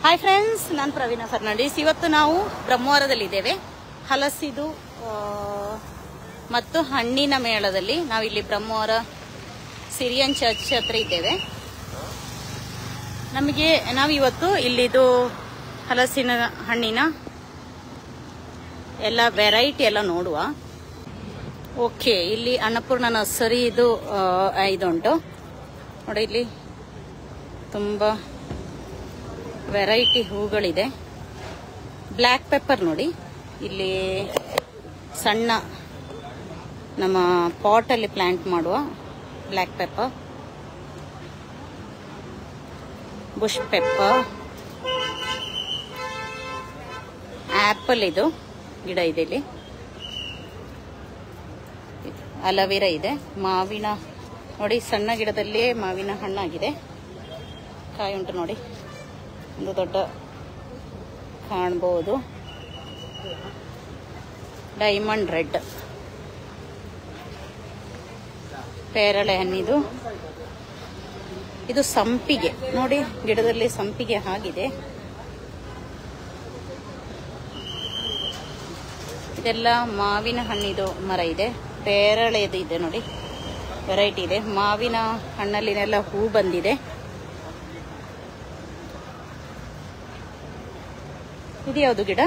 Hi friends, ನಾನು ಪ್ರವೀಣಾ ಫರ್ನಾಂಡಿಸ್. ಇವತ್ತು ನಾವು ಬ್ರಹ್ಮವರದಲ್ಲಿದ್ದೇವೆ. ಹಲಸಿದು ಮತ್ತು ಹಣ್ಣಿನ ಮೇಳದಲ್ಲಿ ನಾವಿಲ್ಲಿ ಬ್ರಹ್ಮವರ ಸಿರಿಯನ್ ಚರ್ಚ್ ಹತ್ರ ಇದ್ದೇವೆ. ನಾವಿವತ್ತು ಇಲ್ಲಿದು ಹಲಸಿನ ಹಣ್ಣಿನ ಎಲ್ಲ ವೆರೈಟಿ ಎಲ್ಲ ನೋಡುವ. ಓಕೆ, ಇಲ್ಲಿ ಅನ್ನಪೂರ್ಣ ನರ್ಸರಿ ಇದುಂಟು ನೋಡಿ. ಇಲ್ಲಿ ತುಂಬ ವೆರೈಟಿ ಹೂಗಳಿದೆ. ಬ್ಲ್ಯಾಕ್ ಪೆಪ್ಪರ್ ನೋಡಿ, ಇಲ್ಲಿ ಸಣ್ಣ ನಮ್ಮ ಪಾಟಲ್ಲಿ ಪ್ಲಾಂಟ್ ಮಾಡುವ black pepper, bush pepper, apple ಇದು ಗಿಡ ಇದೆ. ಇಲ್ಲಿ ಅಲೋವೆರಾ ಇದೆ. ಮಾವಿನ ನೋಡಿ, ಸಣ್ಣ ಗಿಡದಲ್ಲಿಯೇ ಮಾವಿನ ಹಣ್ಣಾಗಿದೆ. ಕಾಯಿ ಉಂಟು ನೋಡಿ, ಒಂದು ದೊಡ್ಡ ಕಾಣಬಹುದು. ಡೈಮಂಡ್ ರೆಡ್ ಪೇರಳೆ ಹಣ್ಣಿದು. ಇದು ಸಂಪಿಗೆ ನೋಡಿ, ಗಿಡದಲ್ಲಿ ಸಂಪಿಗೆ ಆಗಿದೆ. ಇದೆಲ್ಲ ಮಾವಿನ ಹಣ್ಣಿದು ಮರ ಇದೆ. ಪೇರಳೆದು ಇದೆ ನೋಡಿ, ವೆರೈಟಿ ಇದೆ. ಮಾವಿನ ಹಣ್ಣಲ್ಲಿನೆಲ್ಲ ಹೂ ಬಂದಿದೆ. ಇದು ಯಾವುದು ಗಿಡ?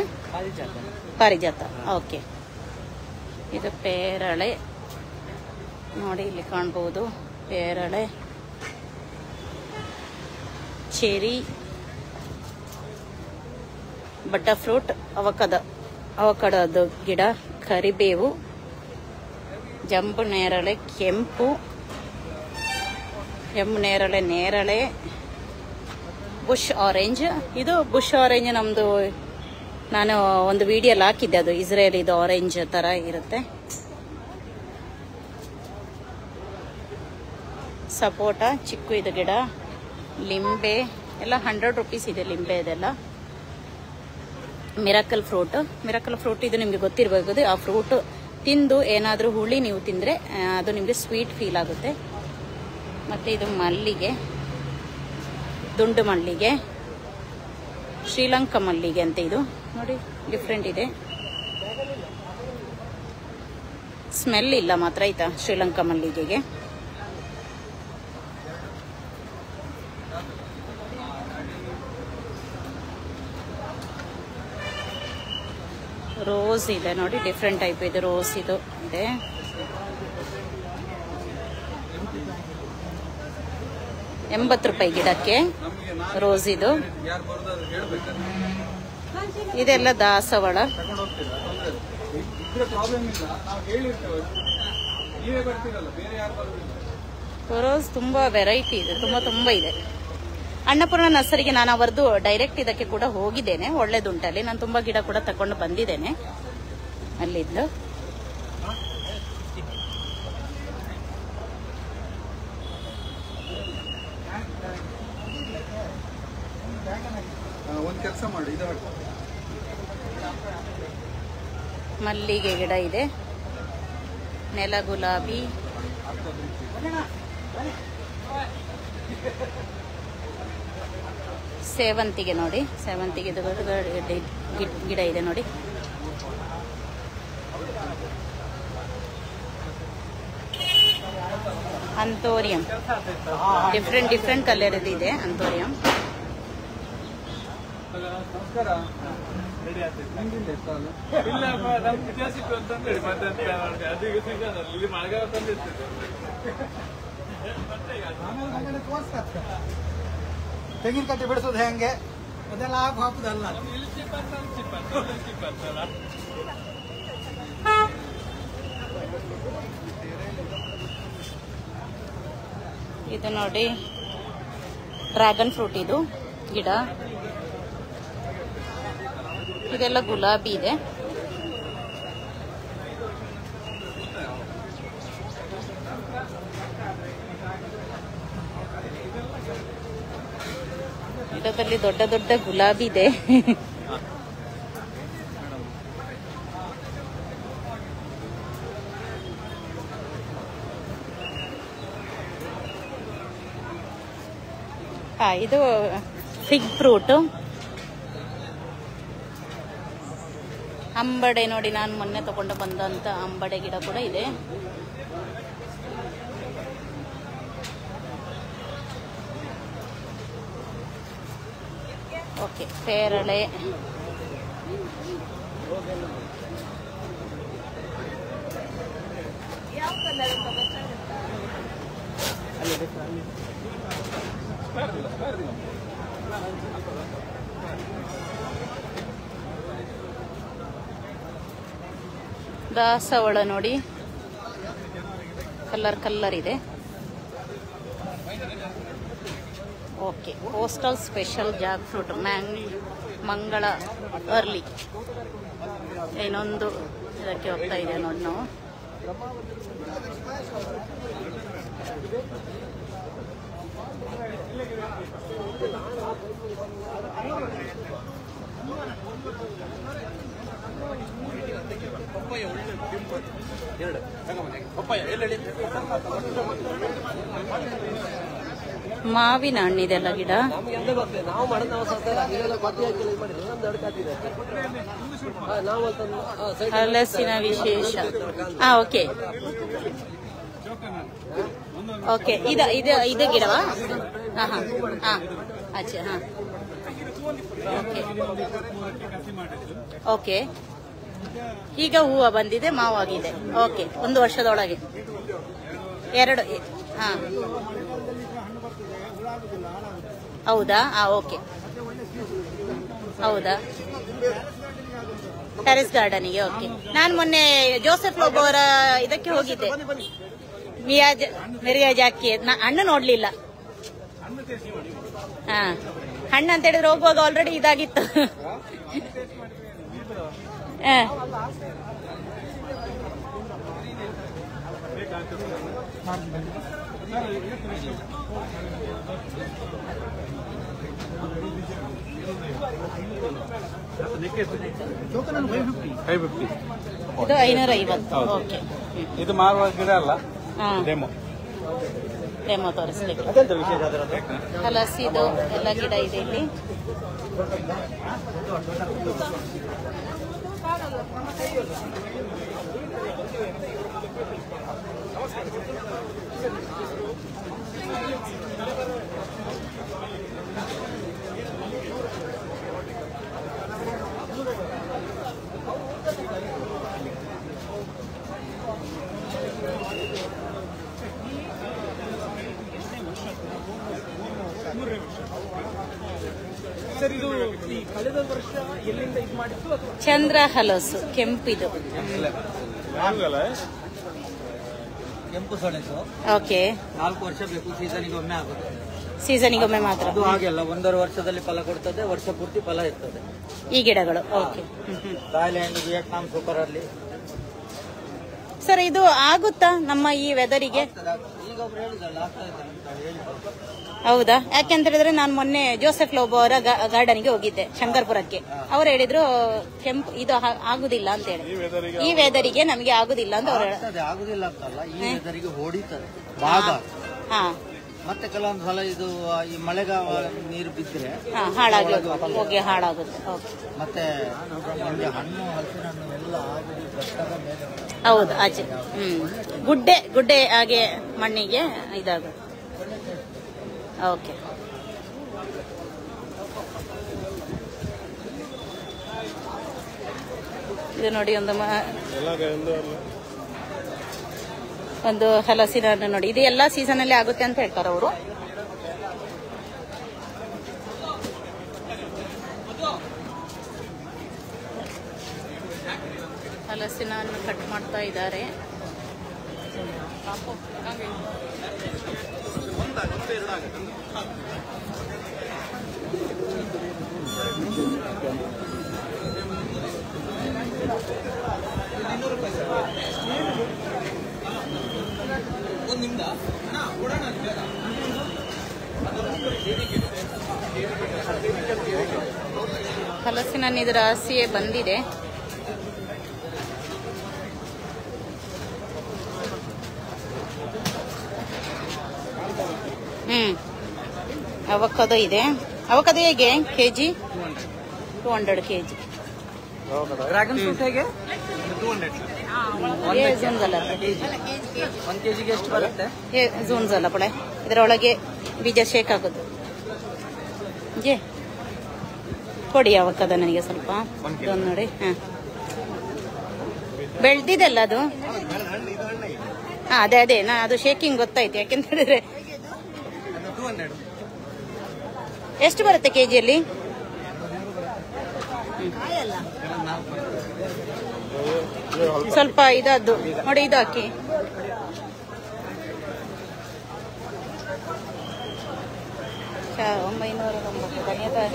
ಪಾರಿಜಾತ. ಓಕೆ, ಇದು ಪೇರಳೆ ನೋಡಿ, ಇಲ್ಲಿ ಕಾಣಬಹುದು. ಪೇರಳೆ, ಚೆರಿ, ಬಟರ್ ಫ್ರೂಟ್, ಅವಕಡದು ಗಿಡ, ಕರಿಬೇವು, ಜಂಬು ನೇರಳೆ, ಕೆಂಪು ನೇರಳೆ, ಬುಷ್ ಆರೆಂಜ್. ಇದು ಬುಷ್ ಆರೆಂಜ್ ನಮ್ದು ನಾನು ಒಂದು ವಿಡಿಯೋಲ್ಲಿ ಹಾಕಿದ್ದೆ. ಅದು ಇಸ್ರೇಲ್ ಇದು ಆರೆಂಜ್ ತರ ಇರುತ್ತೆ. ಸಪೋಟ, ಚಿಕ್ಕು ಇದು ಗಿಡ. ಲಿಂಬೆ ಎಲ್ಲ 100 ರೂಪೀಸ್ ಇದೆ ಲಿಂಬೆ. ಇದೆಲ್ಲ ಮಿರಾಕಲ್ ಫ್ರೂಟ್ ಇದು ನಿಮ್ಗೆ ಗೊತ್ತಿರಬಹುದು. ಆ ಫ್ರೂಟ್ ತಿಂದು ಏನಾದರೂ ಹುಳಿ ನೀವು ತಿಂದ್ರೆ ಅದು ನಿಮ್ಗೆ ಸ್ವೀಟ್ ಫೀಲ್ ಆಗುತ್ತೆ. ಮತ್ತೆ ಇದು ಮಲ್ಲಿಗೆ, ದುಂಡು ಮಲ್ಲಿಗೆ, ಶ್ರೀಲಂಕಾ ಮಲ್ಲಿಗೆ ಅಂತ. ಇದು ನೋಡಿ, ಡಿಫ್ರೆಂಟ್ ಇದೆ. ಸ್ಮೆಲ್ ಇಲ್ಲ ಮಾತ್ರ ಆಯ್ತಾ ಶ್ರೀಲಂಕಾ ಮಲ್ಲಿಗೆಗೆ. ರೋಸ್ ಇದೆ ನೋಡಿ, ಡಿಫ್ರೆಂಟ್ ಟೈಪ್ ಇದೆ. ರೋಸ್ ಇದು ಇದೆ. ₹80 ಗಿಡಕ್ಕೆ ರೋಸ್ ಇದು. ಇದೆಲ್ಲ ದಾಸವಾಳ. ರೋಸ್ ತುಂಬಾ ವೆರೈಟಿ ಇದೆ, ತುಂಬಾ ಇದೆ. ಅನ್ನಪೂರ್ಣ ನರ್ಸರಿಗೆ ನಾನು ಅವರದು ಡೈರೆಕ್ಟ್ ಇದಕ್ಕೆ ಕೂಡ ಹೋಗಿದ್ದೇನೆ. ಒಳ್ಳೇದುಂಟಲ್ಲಿ. ನಾನು ತುಂಬಾ ಗಿಡ ಕೂಡ ತಕೊಂಡು ಬಂದಿದ್ದೇನೆ ಅಲ್ಲಿದ್ದು. ಮಲ್ಲಿಗೆ ಗಿಡ ಇದೆ. ನೆಲ ಗುಲಾಬಿ, ಸೇವಂತಿಗೆ ನೋಡಿ, ಸೇವಂತಿಗೆ ಗಿಡ ಇದೆ ನೋಡಿ. ಅಂತೋರಿಯಂ, ಡಿಫ್ರೆಂಟ್ ಕಲರ್ ಇದೆ ಅಂತೋರಿಯಂ. ತೆಂಗಿನ ಕಟ್ಟೆ ಬಿಡಿಸೋದು ಹೆಂಗೆ ಅದೆಲ್ಲ ಹಾಕುದಲ್ಲ. ಇದು ನೋಡಿ, ಡ್ರ್ಯಾಗನ್ ಫ್ರೂಟ್ ಇದು ಗಿಡ. ಇದೆಲ್ಲ ಗುಲಾಬಿ ಇದೆ. ಗಿಡದಲ್ಲಿ ದೊಡ್ಡ ಗುಲಾಬಿ ಇದೆ. ಇದು ಫಿಗ್ ಫ್ರೂಟ್ ಅಂಬಡೆ ನೋಡಿ, ನಾನು ಮೊನ್ನೆ ತಗೊಂಡು ಬಂದಂತ ಅಂಬಡೆ ಗಿಡ ಕೂಡ ಇದೆ. ಓಕೆ, ಪೇರಳೆ, ದಾಸವಾಳ ನೋಡಿ, ಕಲರ್ ಇದೆ. Okay, coastal special Jack fruit, ಮಂಗಳ ಅರ್ಲಿ. ಇನ್ನೊಂದು ಇದಕ್ಕೆ ಹೋಗ್ತಾ ಇದೆ ನೋಡಿ ನಾವು. ಮಾವಿನ ಹಣ್ಣಿದೆಲ್ಲ ಗಿಡ. ಹಲಸಿನ ವಿಶೇಷ. ಓಕೆ ಓಕೆ, ಇದು ಗಿಡವಾ? ಅಚ್ಚಾ, ಓಕೆ. ಈಗ ಹೂವು ಬಂದಿದೆ, ಮಾವಾಗಿದೆ. ಓಕೆ, 1 ವರ್ಷದೊಳಗೆ 2. ಹೌದಾ? ಓಕೆ, ಹೌದಾ? ಟೆರೆಸ್ ಗಾರ್ಡನಿಗೆ. ಓಕೆ, ನಾನು ಮೊನ್ನೆ ಜೋಸೆಫ್ ಲೋಬೋ ಅವರ ಇದಕ್ಕೆ ಹೋಗಿದ್ದೆ, ಮೆರಿಯಾ ಜಾಕಿ. ಹಣ್ಣು ನೋಡ್ಲಿಲ್ಲ. ಹಣ್ಣು ಅಂತ ಹೇಳಿದ್ರೆ ಹೋಗುವಾಗ ಆಲ್ರೆಡಿ ಇದಾಗಿತ್ತು. ಇದು 550. ಓಕೆ, ಇದು ಮಾರುವ ಗಿಡ ಅಲ್ಲ, ಡೆಮೋ ತೋರಿಸ್ಲಿಕ್ಕೆ. ಹಲಸಿದು ಎಲ್ಲ ಗಿಡ ಇದೆ ಇಲ್ಲಿ. ಚಂದ್ರ ಹಲಸು, ಕೆಂಪಿದು. ಕೆಂಪು ಸೊಣಸು. ಓಕೆ, 4 ವರ್ಷ ಬೇಕು, ಸೀಸನಿಗೆ ಒಮ್ಮೆ ಆಗುತ್ತೆ. ಸೀಸನಿಗೊಮ್ಮೆ ಮಾತ್ರ. ಅದು ಹಾಗೆಲ್ಲ 1.5 ವರ್ಷದಲ್ಲಿ ಫಲ ಕೊಡ್ತದೆ, ವರ್ಷ ಪೂರ್ತಿ ಫಲ ಇರ್ತದೆ ಈ ಗಿಡಗಳು. ಓಕೆ. ಥಾಯ್ಲ್ಯಾಂಡ್, ವಿಯೆಟ್ನಾಂ, ಸೂಪರ್ ಅಲ್ಲಿ. ಸರ್, ಇದು ಆಗುತ್ತಾ ನಮ್ಮ ಈ ವೆದರಿಗೆ? ಈಗ ಒಬ್ರು ಹೇಳಿದಲ್ಲ, ಆಗ್ತಾ ಇದೆ ಅಂತ ಹೇಳಿ. ಹೌದಾ? ಯಾಕೆಂತ ಹೇಳಿದ್ರೆ ನಾನು ಮೊನ್ನೆ ಜೋಸೆಫ್ ಲೋಬೋ ಅವರ ಗಾರ್ಡನ್ಗೆ ಹೋಗಿದ್ದೆ, ಶಂಕರ್ಪುರಕ್ಕೆ. ಅವರು ಹೇಳಿದ್ರು ಕೆಂಪು ಇದು ಆಗುದಿಲ್ಲ ಅಂತ ಹೇಳಿ. ಈ ವೆದರಿಗೆ ನಮಗೆ ಆಗುದಿಲ್ಲ ಅಂತ ಅವರು ಆಗುದಿಲ್ಲ ಅಂತಲ್ಲ, ಈ ವೆದರಿಗೆ ಹೊಡಿತದೆ ಭಾಗ. ಮತ್ತೆ ಕೆಲವೊಂದು ಸಲ ಇದು ಈ ಮಳೆಗಾಲ ನೀರು ಬಿದ್ದರೆ ಹಾಳಾಗುತ್ತೆ, ಹಾಳಾಗುತ್ತೆ. ಮತ್ತೆ ನಮಗೆ ಹಣ್ಣು, ಹಲಸಿನ ಹಣ್ಣು ಎಲ್ಲ ಆಗಿ ಬೆಟ್ಟದ ಮೇಲೆ. ಹೌದು, ಆಚೆ ಗುಡ್ಡೆ ಹಾಗೆ ಮಣ್ಣಿಗೆ ಇದಾಗುತ್ತೆ. ಓಕೆ, ಇದು ನೋಡಿ ಒಂದು ಹಲಸಿನ ಹಣ್ಣು ನೋಡಿ. ಇದು ಎಲ್ಲ ಸೀಸನ್ ಅಲ್ಲಿ ಆಗುತ್ತೆ ಅಂತ ಹೇಳ್ತಾರೆ ಅವರು. ಹಲಸಿನ ಹಣ್ಣು ಕಟ್ ಮಾಡ್ತಾ ಇದ್ದಾರೆ. ಹಲಸಿನ ಹಣ್ಣು ಇದರ ಹಸಿಯೇ ಬಂದಿದೆ. ಅವಕಾಡೋ ಇದೆ. ಅವಕಾಡೋ ಹೇಗೆ ಕೆಜಿ? 200 kg. ಡ್ರ್ಯಾಗನ್ ಫ್ರೂಟ್ ಹೇಗೆ? ಜೂನ್ಸಲ 1 kg ಎಷ್ಟು ಬರುತ್ತೆ? ಜೂನ್ಸಲ ಪಳೆ ಇದರೊಳಗೆ ಬೀಜ ಶೇಕ್ ಆಗೋದು. ಜೇ ಕೊಡಿ ಅವಕ್ಕದ ನನಗೆ ಸ್ವಲ್ಪ ಇದೊಂದು ನೋಡಿ. ಹಾಂ ಬೆಳ್ದಿದೆಲ್ಲ ಅದು. ಹಾಂ ಅದೇ ನಾ ಅದು ಶೇಕಿಂಗ್ ಗೊತ್ತಾಯ್ತು. ಯಾಕೆಂತ ಹೇಳಿದ್ರೆ ಎಷ್ಟು ಬರುತ್ತೆ ಕೆಜಿಯಲ್ಲಿ? ಸ್ವಲ್ಪ ಇದದ್ದು ನೋಡಿ, ಇದು ಹಾಕಿ. ಧನ್ಯವಾದ.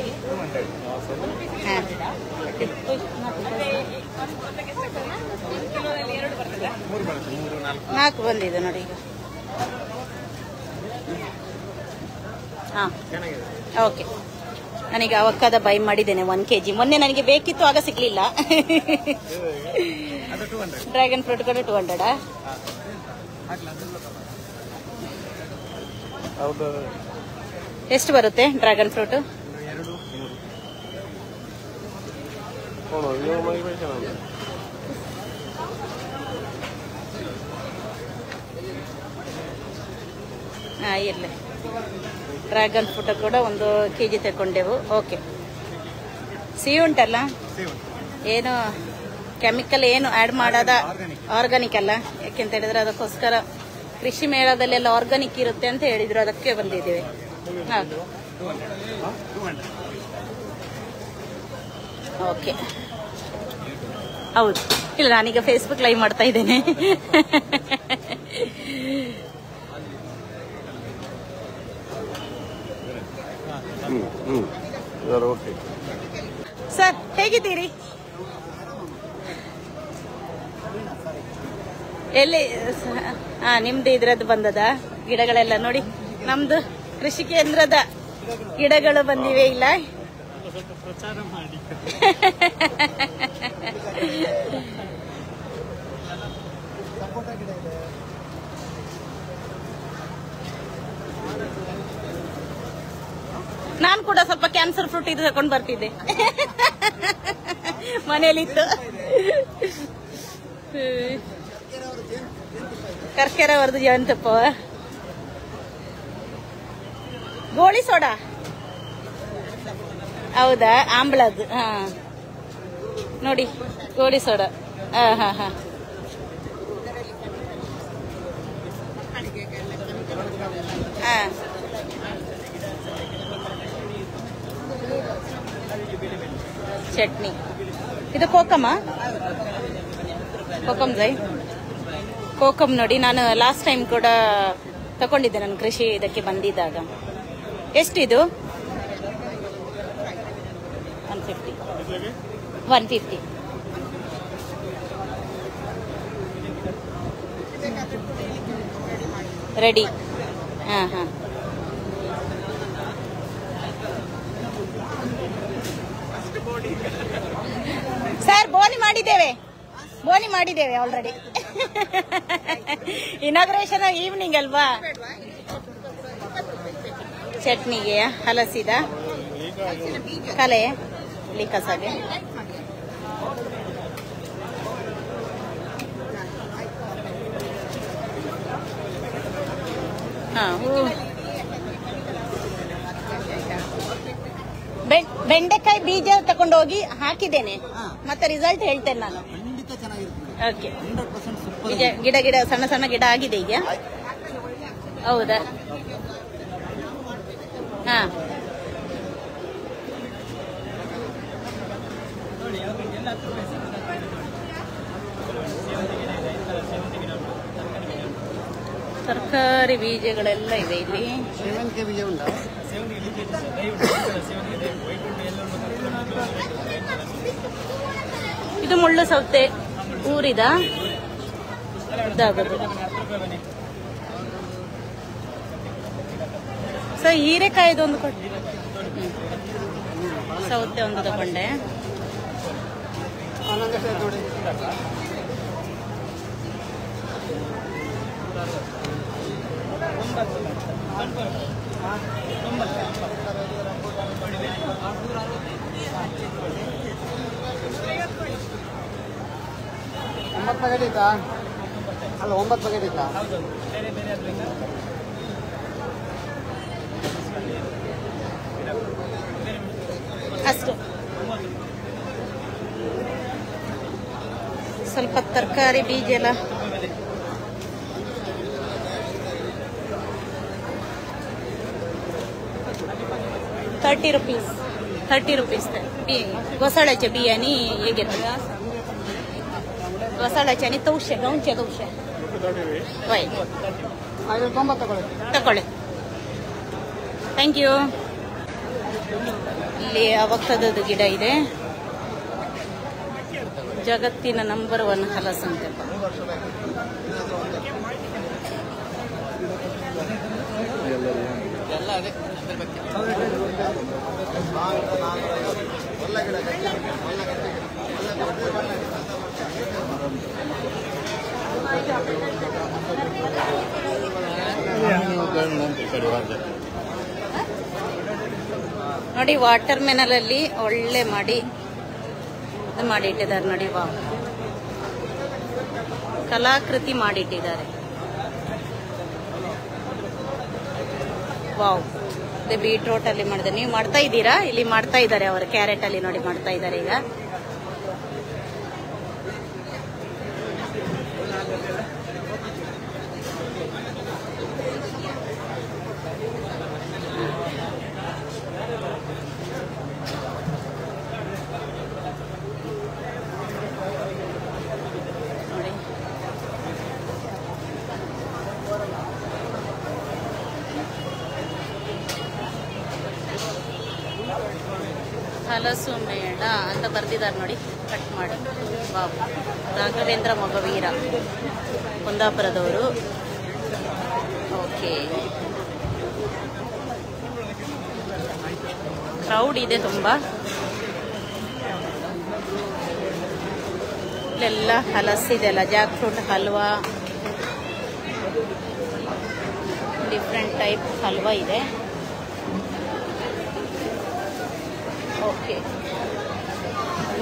ನಾಲ್ಕು ಬಂದಿದೆ ನೋಡಿ ಈಗ. ಹಾಂ ಓಕೆ. ನನಗೆ ಅವಕ್ಕಾದ ಬೈ ಮಾಡಿದ್ದೇನೆ 1 kg. ಮೊನ್ನೆ ನನಗೆ ಬೇಕಿತ್ತು, ಆಗ ಸಿಗ್ಲಿಲ್ಲ. ಡ್ರ್ಯಾಗನ್ ಫ್ರೂಟ್ ಕೂಡ 200. ಎಷ್ಟು ಬರುತ್ತೆ ಡ್ರ್ಯಾಗನ್ ಫ್ರೂಟ್? ಇರಲಿ. ಡ್ರ್ಯಾಗನ್ ಫ್ರೂಟ್ ಕೂಡ 1 kg ತಗೊಂಡೆವು. ಓಕೆ. ಸಿಹಿ ಉಂಟಲ್ಲ, ಏನು ಕೆಮಿಕಲ್ ಏನು ಆ್ಯಡ್ ಮಾಡೋದ, ಆರ್ಗಾನಿಕ್ ಅಲ್ಲ. ಯಾಕೆಂತ ಹೇಳಿದ್ರೆ ಅದಕ್ಕೋಸ್ಕರ ಕೃಷಿ ಮೇಳದಲ್ಲೆಲ್ಲ ಆರ್ಗಾನಿಕ್ ಇರುತ್ತೆ ಅಂತ ಹೇಳಿದ್ರು, ಅದಕ್ಕೆ ಬಂದಿದ್ದೇವೆ. ಓಕೆ ಹೌದು. ಇಲ್ಲ, ನಾನೀಗ ಫೇಸ್ಬುಕ್ ಲೈವ್ ಮಾಡ್ತಾ ಇದ್ದೇನೆ. ಸರ್ ಹೇಗಿದ್ದೀರಿ? ಎಲ್ಲಿ? ನಿಮ್ದು ಇದ್ರದ್ದು ಬಂದದ ಗಿಡಗಳೆಲ್ಲ ನೋಡಿ. ನಮ್ದು ಕೃಷಿ ಕೇಂದ್ರದ ಗಿಡಗಳು ಬಂದಿವೆ. ಇಲ್ಲ ನಾನು ಕೂಡ ಸ್ವಲ್ಪ ಕ್ಯಾನ್ಸರ್ ಫ್ರೂಟ್ ಇದು ತಗೊಂಡು ಬರ್ತಿದ್ದೆ, ಮನೇಲಿತ್ತು. ಕರ್ಕೆರೆ ಅವರದು ಜೇನುತುಪ್ಪ, ಗೋಳಿ ಸೋಡಾ. ಹೌದಾ? ಆಂಬಳದ್ದು. ಹಾ ನೋಡಿ, ಗೋಳಿ ಸೋಡಾ. ಹಾ ಚಟ್ನಿ. ಇದು ಕೋಕಮ ಜೈ ಕೋಕಮ್ ನೋಡಿ. ನಾನು ಲಾಸ್ಟ್ ಟೈಮ್ ಕೂಡ ತಗೊಂಡಿದ್ದೆ, ನಾನು ಕೃಷಿ ಇದಕ್ಕೆ ಬಂದಿದ್ದಾಗ. ಎಷ್ಟಿದು? 150. ರೆಡಿ. ಹಾ ಸರ್, ಬೋನಿ ಮಾಡಿದ್ದೇವೆ ಆಲ್ರೆಡಿ. ಇನಾಗ್ರೇಷನ್ ಈವ್ನಿಂಗ್ ಅಲ್ವಾ? ಚಟ್ನಿಗೆ ಹಲಸಿದ ಕಲೆ ಕಸಾಗೆ. ಬೆಂಡೆಕಾಯಿ ಬೀಜ ತಕೊಂಡೋಗಿ ಹಾಕಿದ್ದೇನೆ, ಮತ್ತೆ ರಿಸಲ್ಟ್ ಹೇಳ್ತೇನೆ ನಾನು. ಓಕೆ. ಗಿಡ ಸಣ್ಣ ಗಿಡ ಆಗಿದೆ ಈಗ. ಹೌದಾ? ಹಾ ತರಕಾರಿ ಬೀಜಗಳೆಲ್ಲ ಇದೆ ಇಲ್ಲಿ. ಸೇವಂತಿಗೆ ಬೀಜ ಉಂಟಾ? ಇದು ಮುಳ್ಳು ಸೌತೆ ಊರಿದ ಇದಾಗೋದು. ಸೊ ಹೀರೆಕಾಯಿದು ಒಂದು ಕೊಟ್ಟು, ಸೌತೆ ಒಂದು ತಗೊಂಡೆ. 9 ಪ್ಯಾಕೆಟ್ ಇತ್ತಾ? ಅಲ್ಲ 9 ಪ್ಯಾಕೆಟ್ ಇತ್ತಾ? ಅಷ್ಟು ಸ್ವಲ್ಪ ತರಕಾರಿ ಬೀಜ ಎಲ್ಲ थर्टी रुपीज घोसाळ्याचे बियांनी हे घेतात घोसाळ्याचे आणि तवशे गावचे तवशे होय 90 ತಗೊಳ್ಳಿ ಥ್ಯಾಂಕ್ ಯು. ಇಲ್ಲಿ ಅವಕಾಡೋದು ಗಿಡ ಇದೆ. ಜಗತ್ತಿನ ನಂಬರ್ 1 ಹಲಸಂತೆ. ನೋಡಿ ವಾಟರ್ ಮೆನಲ್ ಅಲ್ಲಿ ಒಳ್ಳೆ ಮಾಡಿ ಇಟ್ಟಿದ್ದಾರೆ ನೋಡಿ. ವಾವ್, ಕಲಾಕೃತಿ ಮಾಡಿಟ್ಟಿದ್ದಾರೆ. ವಾವ್, ಬೀಟ್ರೋಟ್ ಅಲ್ಲಿ ಮಾಡಿದೆ. ನೀವು ಮಾಡ್ತಾ ಇದ್ದೀರಾ? ಇಲ್ಲಿ ಮಾಡ್ತಾ ಇದ್ದಾರೆ ಅವರು. ಕ್ಯಾರೆಟ್ ಅಲ್ಲಿ ನೋಡಿ ಮಾಡ್ತಾ ಇದ್ದಾರೆ ಈಗ. ಹಲಸು ಮೇಳ ಅಂತ ಬರ್ದಿದ್ದಾರೆ ನೋಡಿ, ಕಟ್ ಮಾಡಿ. ಬಾಬು ರಾಘವೇಂದ್ರ ಮೊಗವೀರ, ಕುಂದಾಪುರದವರು. ಓಕೆ, ಕ್ರೌಡ್ ಇದೆ ತುಂಬಾ. ಇಲ್ಲೆಲ್ಲ ಹಲಸಿದೆಲ್ಲ, jackfruit halwa, different type halwa ಇದೆ. ಓಕೆ,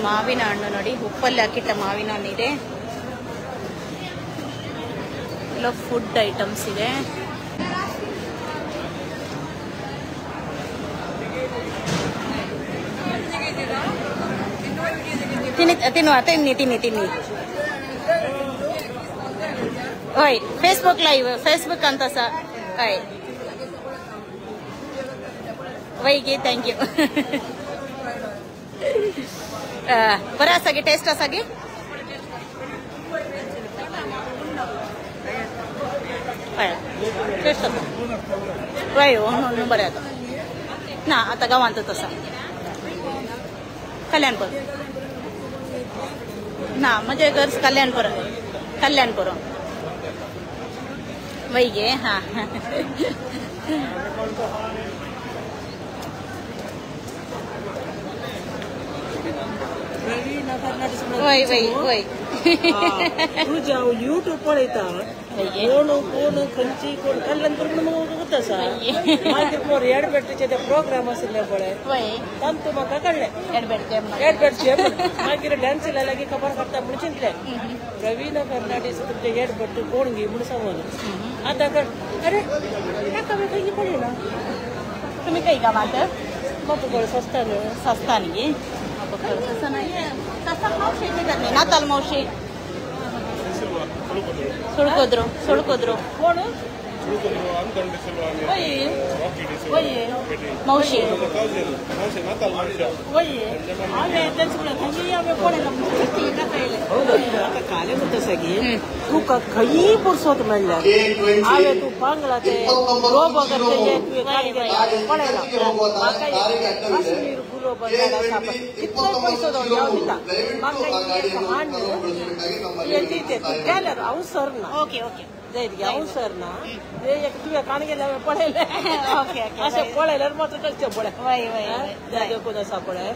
ಮಾವಿನ ಹಣ್ಣು ನೋಡಿ, ಉಪ್ಪಲ್ಲಿ ಹಾಕಿಟ್ಟ ಮಾವಿನ ಹಣ್ಣು ಇದೆ. ಎಲ್ಲ ಫುಡ್ ಐಟಮ್ಸ್ ಇದೆ. ತಿನ್ನಿ. ಓಯ್, ಫೇಸ್ಬುಕ್ ಲೈವ್, ಫೇಸ್ಬುಕ್ ಅಂತ ಸರ್. ಓಯ್ ವೈಗೆ ಥ್ಯಾಂಕ್ ಯು. बरं असा गे, टेस्ट असा गे. टेस्ट वय हो बरं आता ना. आता गावांत तसा कल्याणपूर ना, म्हणजे घर कल्याणपूर वैगे. हां वय तुझ्या यूट्यूब पळयता कोण कोण खंयची कोण कल्याणपूर म्हणून म्हाका वता सा. मागीर मोर एडबेटचे ते प्रोग्राम आसले पळय, तांतू म्हाका कळ्ळें एडबेटचे. मागीर डान्स लायला की खबर करता म्हणून चिंतलें रवीना फर्नांडीस तुमचे एडबेट कोण घे म्हणून सांगून. आतां अरे ताका हांवें खंय पळयना. तुम्ही काही गावात म्हाका सस्ता न्ही. नाताल मावशी सुळकोद्रो कोण मावशी काले म्हणटा सगळी तुका खंयी पुरसोत मेळ्ळ्यार हांवें तूं बांगला ते रोबो पळयला म्हाका काश्मीर गुलो बंगाला सापड कितलोय पयसो दवरला हांव दिता. म्हाका हांड हे दिते तूं केल्यार हांव सरना. ओके हांव सरना. एक तुवें काणगेले हांवें पळयले. अशें पळयल्यार मात्र कशें पळय कोण आसा पळय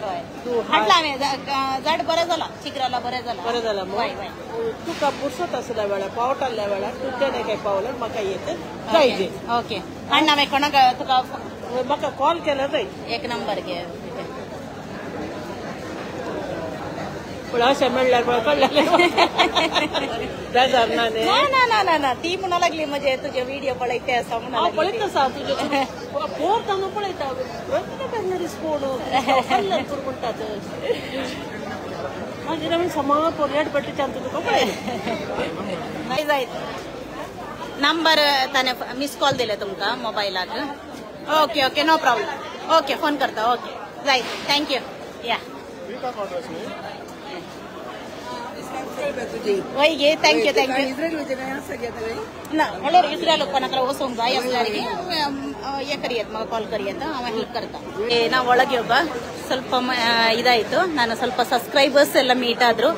तूं हाडला झाड बरें जाला, चिकराला बरें जाला. तुका पुरसत आसल्या वेळार पावटाल्या वेळार तूं तेणे काय पावल्यार म्हाका येत जायजे. ओके, हाड हांवें कोणाक तुका म्हाका कॉल केल्यार जाय. एक नंबर घे. Pulau Semelar berapa lah? Dasar nane. ना ती म्हणा लागली म्हणजे तुझे व्हिडिओ पळायचे असं म्हणा Ah, लागली polita sa tujuh. Porta no polita. Berapa kan dari sepuluh? Kalian turunta tu. Macam mana sama Korea berarti cantik tu kau नाही जायत नंबर त्याने मिस कॉल दिले तुमका मोबाईलाक okay okay no problem okay phone करता okay जायत thank you या वय गे थँक्यू ना म्हणल्यार दुसऱ्या लोकांना वचूंक जाय असल्याರಿಗೆ ये करियत मग ಕಾಲ್ ಕರಿಯತ್ತ ಅವ ಹೆಲ್ಪ್ करता ನಾ ಒಳಗೆ ಒಬ್ಬ ಸ್ವಲ್ಪ ಇದಾಯ್ತು ನಾನು ಸ್ವಲ್ಪ ಸಬ್ಸ್ಕ್ರೈಬರ್ಸ್ ಎಲ್ಲ ಮೀಟ್ ಆದ್ರು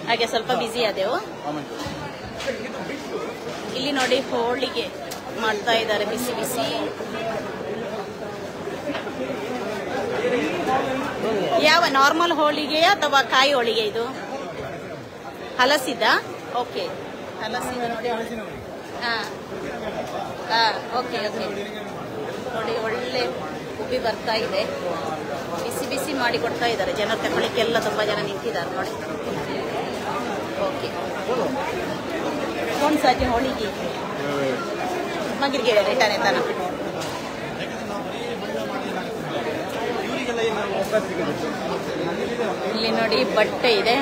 ಹಾಗೆ ಸ್ವಲ್ಪ ಬಿಸಿ ಆದೆವು ಇಲ್ಲಿ ನೋಡಿ ಹೋಳಿಗೆ ಮಾಡ್ತಾ ಇದ್ದಾರೆ ಬಿಸಿ ಬಿಸಿ ಯಾವ ನಾರ್ಮಲ್ ಹೋಳಿಗೆ ಅಥವಾ ಕಾಯಿ ಹೋಳಿಗೆ ಇದು ಹಲಸಿದ ಓಕೆ ಹಲಸಿದ ನೋಡಿ ಓಕೆ ಓಕೆ ನೋಡಿ ಒಳ್ಳೆ ಉಬ್ಬಿ ಬರ್ತಾ ಇದೆ ಬಿಸಿ ಬಿಸಿ ಮಾಡಿ ಕೊಡ್ತಾ ಇದ್ದಾರೆ ಜನ ತಗೊಳ್ಳಿಕ್ಕೆ ಎಲ್ಲ ತುಂಬಾ ಜನ ನಿಂತಿದ್ದಾರೆ ನೋಡಿ ಓಕೆ कौन सा होಳಿಗೆ ಮಗಿರ್ಗೆ ರಿಟರ್ನ್ ಎತ್ತಾನ ಇಲ್ಲಿ ನೋಡಿ ಬಟ್ಟೆ ಇದೆ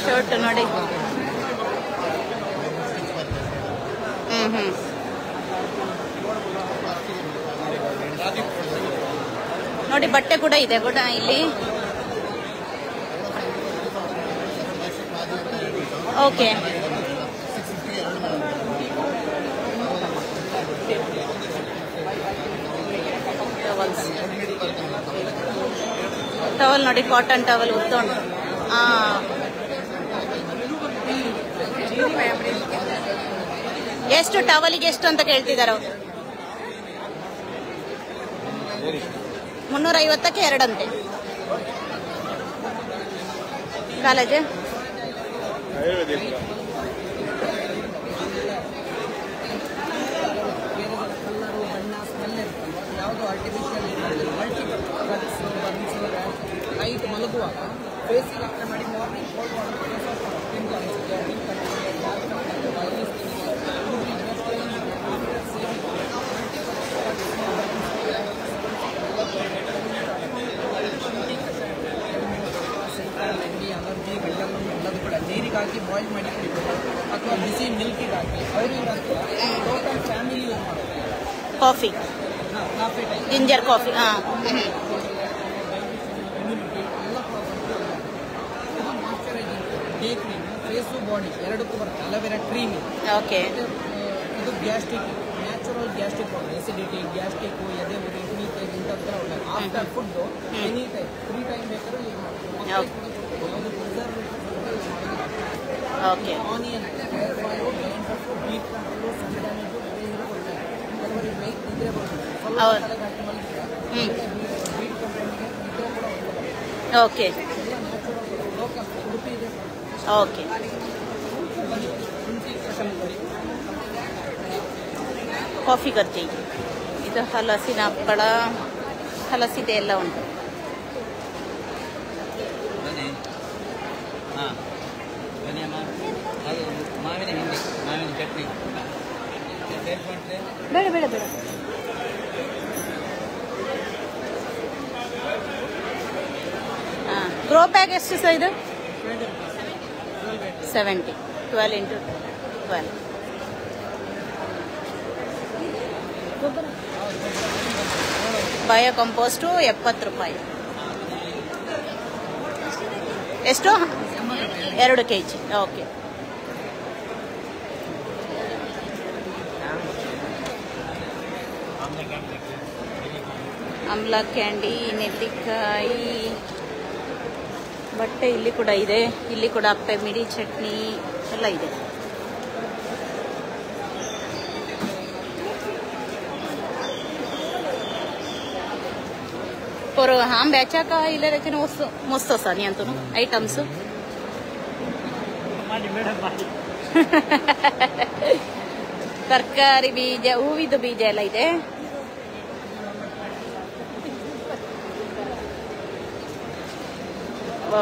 ಶರ್ಟ್ ನೋಡಿ ನೋಡಿ ಬಟ್ಟೆ ಕೂಡ ಇದೆ ಕೂಡ ಇಲ್ಲಿ ಓಕೆ ಟವಲ್ ನೋಡಿ ಕಾಟನ್ ಟವಲ್ ಉತ್ತೊಂಡು ಎಷ್ಟು ಟವಲಿಗೆ ಎಷ್ಟು ಅಂತ ಕೇಳ್ತಿದಾರ 350ಕ್ಕೆ ಎರಡಂತೆ ಕಾಲೇಜ್ ನೈಟ್ ಮಲಗುವಾಗ ಫೇಸಿಗೆ ಅಪ್ಲೈ ಮಾಡಿ ಮಾರ್ನಿಂಗ್ ಅಲರ್ಜಿ ಬೆಳ್ಳನ್ನು ಎಲ್ಲದೂ ಕೂಡ ನೀರಿಗೆ ಹಾಕಿ ಬಾಯ್ಲ್ ಮಾಡಿ ಕುಡಿಬೇಕು ಅಥವಾ ಬಿಸಿ ಮಿಲ್ಕಿಗೆ ಹಾಕಿ ಅವರಿಗೆ ಟೋಟಲ್ ಫ್ಯಾಮಿಲಿ ಯೂಸ್ ಮಾಡಬೇಕು coffee coffee time ginger coffee day cream face body ಎರಡಕ್ಕೂ ಬರುತ್ತೆ ಅಲೋವೆರಾ ಕ್ರೀಮ್ ಓಕೆ ಇದು gastric natural gastric problem acidity gastric ಎದೆ ಉರಿ ಹೀಟೇಜ್ ಇಂಥದ್ದು ಒಳ್ಳೆ after food any time 3 time ಬೇಕಾದ್ರೂ ಯೂಸ್ ಮಾಡಬೇಕು okay onion hair fall beet control sun damage ಕೆಲವರಿಗೆ ನೈಟ್ ನಿದ್ರೆ ಬರುತ್ತೆ ಸ್ವಲ್ಪ ತಲೆಗೆ ಹಾಕಿ ಮಲಗಿದ್ರೆ ಬೀಟ್ ಕಂಟ್ರೋಲ್ಗೆ ನಿದ್ರೆ ಕೂಡ ಬರುತ್ತೆ ಓಕೆ ಎಲ್ಲ ನ್ಯಾಚುರಲ್ ಲೋಕಲ್ ಉಡುಪಿ ಇದೆ ಓಕೆ ಕಾಫಿ ಕರ್ತೀವಿ ಇದು ಹಲಸಿನ ಹಪ್ಪಳ ಹಲಸಿದೆ ಎಲ್ಲ ಉಂಟು ಮಾವಿನ ಹಿಂಡಿ ಮಾವಿನ ಚಟ್ನಿ ಬೇಡ ಬೇಡ ಬೇಡ ಗ್ರೋ ಬ್ಯಾಗ್ ಎಷ್ಟು ಸಹ ಇದು 70 12 into 12 ಬಯೋ ಕಂಪೋಸ್ಟು 70 ರೂಪಾಯಿ ಎಷ್ಟು 2 kg ಓಕೆ ಆಮ್ಲ ಕ್ಯಾಂಡಿ ನೆಲ್ಲಿಕಾಯಿ ಬಟ್ಟೆ ಇಲ್ಲಿ ಕೂಡ ಇದೆ ಇಲ್ಲಿ ಕೂಡ ಅಪ್ಪೆ ಮಿಡಿ ಚಟ್ನಿ ಎಲ್ಲ ಇದೆ पर हां बेचा का इले रचन मस्त असा नी अंतु आयटम्स ತರಕಾರಿ ಬೀಜ ಹೂವಿದು ಬೀಜ ಎಲ್ಲ ಇದೆ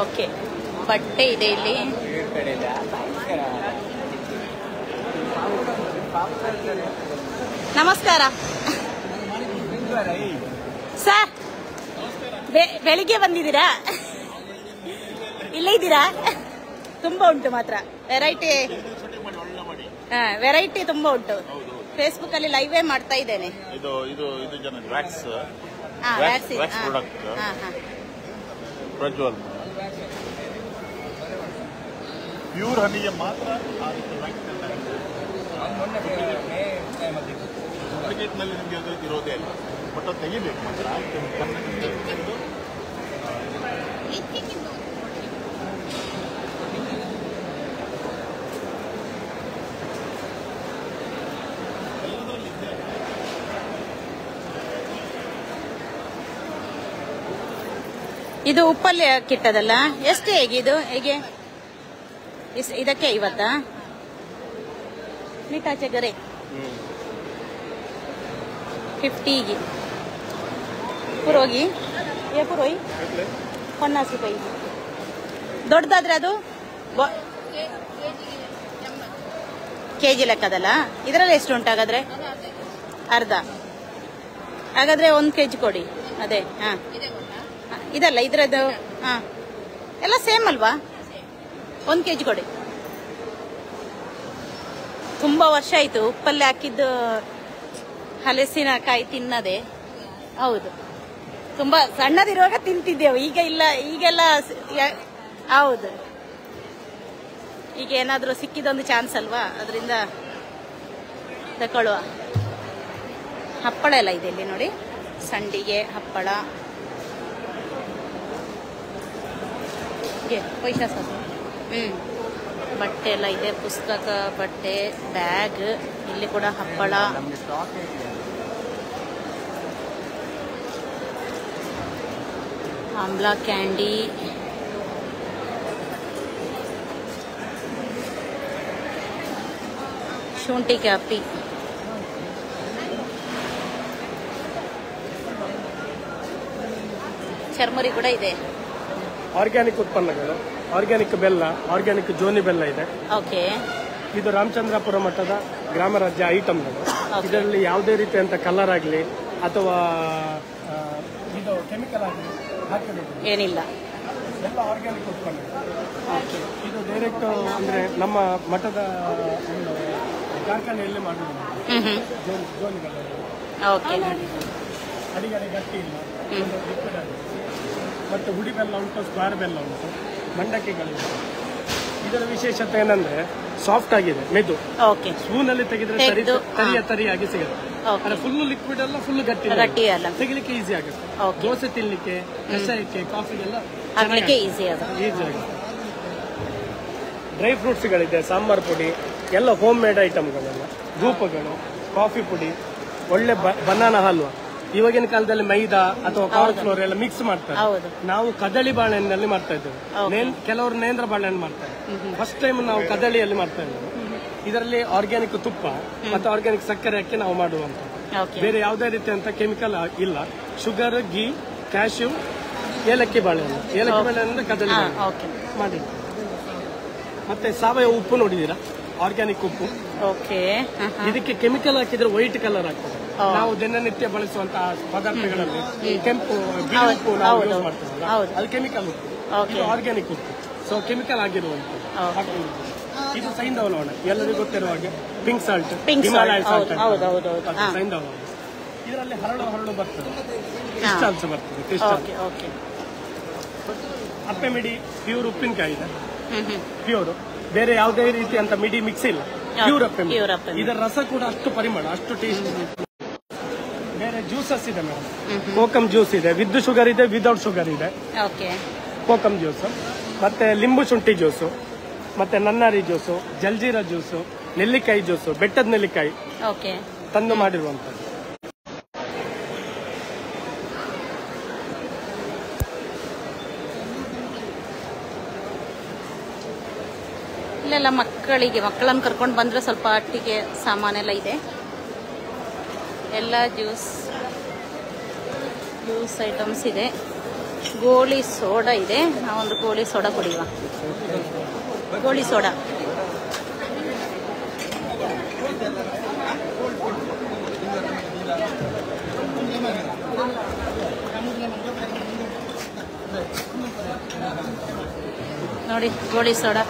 ಓಕೆ, ಬಟ್ಟೆ ಇದೆ ಇಲ್ಲಿ. ನಮಸ್ಕಾರ ಸರ್, ಬೆಳಿಗ್ಗೆ ಬಂದಿದ್ದೀರಾ? ಇಲ್ಲೇ ಇದ್ದೀರಾ? ತುಂಬಾ ಉಂಟು ಮಾತ್ರ ವೆರೈಟಿ. ವೆರೈಟಿ ತುಂಬಾ ಉಂಟು. ಫೇಸ್ಬುಕ್ ಅಲ್ಲಿ ಲೈವೇ ಮಾಡ್ತಾ ಇದ್ದೇನೆ. ಪ್ಯೂರ್ ಹನಿಗೆ ಮಾತ್ರ ಡೂಪ್ಲಿಕೇಟ್ನಲ್ಲಿ ನಿಮಗೆ ಅದು ಇರೋದೇ ಇಲ್ಲ. ಬಟ್ ಅದು ತೆಗಿಬೇಕು ಮಾತ್ರ. ಇದು ಉಪ್ಪಲ್ಲಿ ಕಿಟ್ಟದಲ್ಲ, ಎಷ್ಟು ಹೇಗೆ ಹೇಗೆ ಇದಕ್ಕೆ 50 मीठाचे गरे 50 ಪುರೋಗಿ ಪುರೋಯಿ 50 ರೂಪಾಯಿ. ದೊಡ್ಡದಾದ್ರೆ ಅದು ಕೆಜಿ ಲೆಕ್ಕದಲ್ಲ. ಇದರಲ್ಲಿ ಎಷ್ಟು ಉಂಟಾಗಾದ್ರೆ? ಅರ್ಧ. ಹಾಗಾದ್ರೆ 1 ಕೆಜಿ ಕೊಡಿ. ಅದೇ ಇದಲ್ಲ, ಇದ್ರದ್ದು ಎಲ್ಲ ಸೇಮ್ ಅಲ್ವಾ? 1 ಕೆಜಿ ಕೊಡಿ. ತುಂಬಾ ವರ್ಷ ಆಯ್ತು ಉಪ್ಪಲ್ಲಿ ಹಾಕಿದ್ದು ಹಲಸಿನಕಾಯಿ ತಿನ್ನದೆ. ಹೌದು, ತುಂಬಾ ಸಣ್ಣದಿರುವಾಗ ತಿಂತಿದ್ದೆವು. ಈಗ ಇಲ್ಲ, ಈಗೆಲ್ಲ ಹೌದು. ಈಗ ಏನಾದ್ರೂ ಸಿಕ್ಕಿದೊಂದು ಚಾನ್ಸ್ ಅಲ್ವಾ, ಅದರಿಂದ ತಗೊಳ್ಳುವ. ಹಪ್ಪಳ ಎಲ್ಲ ಇದೆ ಇಲ್ಲಿ ನೋಡಿ, ಸಂಡಿಗೆ ಹಪ್ಪಳ. ಪೈಸಾ ಸರ್. ಬಟ್ಟೆ ಎಲ್ಲ ಇದೆ, ಪುಸ್ತಕ, ಬಟ್ಟೆ, ಬ್ಯಾಗ್. ಇಲ್ಲಿ ಕೂಡ ಹಪ್ಪಳ. ಆಮ್ಲಾ ಕ್ಯಾಂಡಿ, ಶುಂಠಿ ಕಾಪಿ. ಚರ್ಮುರಿ ಕೂಡ ಇದೆ. ಆರ್ಗ್ಯಾನಿಕ್ ಉತ್ಪನ್ನಗಳು, ಆರ್ಗ್ಯಾನಿಕ್ ಬೆಲ್ಲ, ಆರ್ಗ್ಯಾನಿಕ್ ಜೋನಿ ಬೆಲ್ಲ ಇದೆ. ಓಕೆ. ಇದು ರಾಮಚಂದ್ರಾಪುರ ಮಟ್ಟದ ಗ್ರಾಮ ರಾಜ್ಯ ಐಟಮ್ಗಳು. ಇದರಲ್ಲಿ ಯಾವುದೇ ರೀತಿಯಂತ ಕಲರ್ ಆಗಲಿ ಅಥವಾ ಇದು ಕೆಮಿಕಲ್ ಆಗಲಿ ಏನಿಲ್ಲ, ಎಲ್ಲ ಆರ್ಗ್ಯಾನಿಕ್ ಉತ್ಪನ್ನ. ಇದು ಡೈರೆಕ್ಟ್ ಅಂದ್ರೆ ನಮ್ಮ ಮಠದ ಕಾರ್ಖಾನೆಯಲ್ಲಿ ಮಾಡುವುದು. ಜೋನಿ ಬೆಲ್ಲ ಅಡಿಗಡೆ ಗಟ್ಟಿ ಇಲ್ಲ, ಲಿಕ್ವಿಡ್ ಆಗಿದೆ. ಮತ್ತು ಹುಡಿ ಬೆಲ್ಲ ಉಂಟು, ಸ್ಕ್ವೇರ್ ಬೆಲ್ಲ ಉಂಟು, ಮಂಡಕ್ಕಿಗಳಿವೆ. ಇದರ ವಿಶೇಷತೆ ಏನಂದ್ರೆ ಸಾಫ್ಟ್ ಆಗಿದೆ, ಮೆದು. ಸ್ಪೂನ್ ಅಲ್ಲಿ ತೆಗೆದ್ರೆ ತರಿಯಾಗಿ ಸಿಗುತ್ತೆ. ಅಂದ್ರೆ ಫುಲ್ ಲಿಕ್ವಿಡ್ ಅಲ್ಲ, ಫುಲ್ ಗಟ್ಟಿ ತೆಗಿಲಿಕ್ಕೆ ಈಸಿ ಆಗುತ್ತೆ. ದೋಸೆ ತಿನ್ಲಿಕ್ಕೆ, ಕಷಾಯಕ್ಕೆ, ಕಾಫಿಗೆಲ್ಲ ಈಸಿ ಆಗುತ್ತೆ. ಡ್ರೈ ಫ್ರೂಟ್ಸ್ಗಳಿದೆ, ಸಾಂಬಾರ್ ಪುಡಿ, ಎಲ್ಲ ಹೋಮ್ ಮೇಡ್ ಐಟಮ್ಗಳೆಲ್ಲ, ಧೂಪಗಳು, ಕಾಫಿ ಪುಡಿ, ಒಳ್ಳೆ ಬನಾನಾ ಹಲ್ವಾ. ಇವಾಗಿನ ಕಾಲದಲ್ಲಿ ಮೈದಾ ಅಥವಾ ಕಾರ್ನ್ ಫ್ಲೋರ್ ಎಲ್ಲ ಮಿಕ್ಸ್ ಮಾಡ್ತಾರೆ. ನಾವು ಕದಳಿ ಬಾಳೆಹಣ್ಣಲ್ಲಿ ಮಾಡ್ತಾ ಇದ್ದೇವೆ, ಕೆಲವರು ನೇಂದ್ರ ಬಾಳೆಹಣ್ಣು ಮಾಡ್ತಾರೆ. ಫಸ್ಟ್ ಟೈಮ್ ನಾವು ಕದಳಿಯಲ್ಲಿ ಮಾಡ್ತಾ ಇದ್ದೇವೆ. ಇದರಲ್ಲಿ ಆರ್ಗ್ಯಾನಿಕ್ ತುಪ್ಪ ಮತ್ತು ಆರ್ಗ್ಯಾನಿಕ್ ಸಕ್ಕರೆ ಹಾಕಿ ನಾವು ಮಾಡುವಂತ, ಬೇರೆ ಯಾವುದೇ ರೀತಿಯಂತ ಕೆಮಿಕಲ್ ಇಲ್ಲ. ಶುಗರ್, ಗೀ, ಕ್ಯಾಶ್ಯೂ, ಏಲಕ್ಕಿ ಬಾಳೆಹಣ್ಣು, ಏಲಕ್ಕಿ ಬಾಳೆಹಣ್ಣು ಕದಳಿ ಮಾಡಿ. ಮತ್ತೆ ಸಾವಯವ ಉಪ್ಪು ನೋಡಿದೀರಾ, ಆರ್ಗ್ಯಾನಿಕ್ ಉಪ್ಪು. ಇದಕ್ಕೆ ಕೆಮಿಕಲ್ ಹಾಕಿದ್ರೆ ವೈಟ್ ಕಲರ್ ಆಗ್ತದೆ. ನಾವು ದಿನನಿತ್ಯ ಬಳಸುವಂತಹ ಪದಾರ್ಥಗಳಲ್ಲಿ ಕೆಂಪು ಬಿಳಿ ಉಪ್ಪು ನಾವು ಯೂಸ್ ಮಾಡ್ತೇವಲ್ಲ, ಅದು ಕೆಮಿಕಲ್ ಉಪ್ಪು. ಇದು ಆರ್ಗ್ಯಾನಿಕ್ ಉಪ್ಪು, ಸೊ ಕೆಮಿಕಲ್ ಆಗಿರುವಂತ. ಇದು ಸೈಂಧವ ಲವಣ, ಎಲ್ಲರಿಗೂ ಗೊತ್ತಿರುವ ಹಾಗೆ ಪಿಂಕ್ ಸಾಲ್ಟ್, ಹಿಮಾಲಯ ಸಾಲ್ಟ್, ಸೈಂಧವ ಲವಣ. ಇದರಲ್ಲಿ ಹರಳು ಬರ್ತದೆ, ಕ್ರಿಸ್ಟಲ್ಸ್ ಬರ್ತದೆ, ಕ್ರಿಸ್ಟಲ್. ಅಪ್ಪೆ ಮಿಡಿ ಪ್ಯೂರ್ ಉಪ್ಪಿನಕಾಯಿ ಇದೆ, ಪ್ಯೂರ್. ಬೇರೆ ಯಾವುದೇ ರೀತಿ ಅಂತ ಮಿಡಿ ಮಿಕ್ಸ್ ಇಲ್ಲ, ಪ್ಯೂರ್ ಅಪ್ಪೆ ಮಿಡಿ. ಇದರ ರಸ ಕೂಡ ಅಷ್ಟು ಪರಿಮಳ, ಅಷ್ಟು ಟೇಸ್ಟ್. ಬೇರೆ ಜ್ಯೂಸಸ್ ಇದೆ ಮೇಡಮ್, ಕೋಕಮ್ ಜ್ಯೂಸ್ ಇದೆ, ವಿತ್ ಶುಗರ್ ಇದೆ, ವಿದೌಟ್ ಶುಗರ್ ಇದೆ. ಕೋಕಮ್ ಜ್ಯೂಸ್, ಮತ್ತೆ ಲಿಂಬು ಶುಂಠಿ ಜ್ಯೂಸು, ಮತ್ತೆ ನನ್ನಾರಿ ಜ್ಯೂಸು, ಜಲ್ಜೀರಾ ಜ್ಯೂಸು, ನೆಲ್ಲಿಕಾಯಿ ಜ್ಯೂಸು, ಬೆಟ್ಟದ ನೆಲ್ಲಿಕಾಯಿ ತಂದು ಮಾಡಿರುವಂತದ್ದು. ಇಲ್ಲೆಲ್ಲ ಮಕ್ಕಳನ್ನು ಕರ್ಕೊಂಡು ಬಂದ್ರೆ ಸ್ವಲ್ಪ ಅಟ್ಟಿಗೆ ಸಾಮಾನೆಲ್ಲ ಇದೆ. ಎಲ್ಲ ಜ್ಯೂಸ್ ಐಟಮ್ಸ್ ಇದೆ. ಗೋಳಿ ಸೋಡಾ ಇದೆ. ನಾವೊಂದು ಗೋಳಿ ಸೋಡಾ ಕುಡಿಯುವ. ಗೋಳಿ ಸೋಡಾ ನೋಡಿ, ಗೋಳಿ ಸೋಡಾ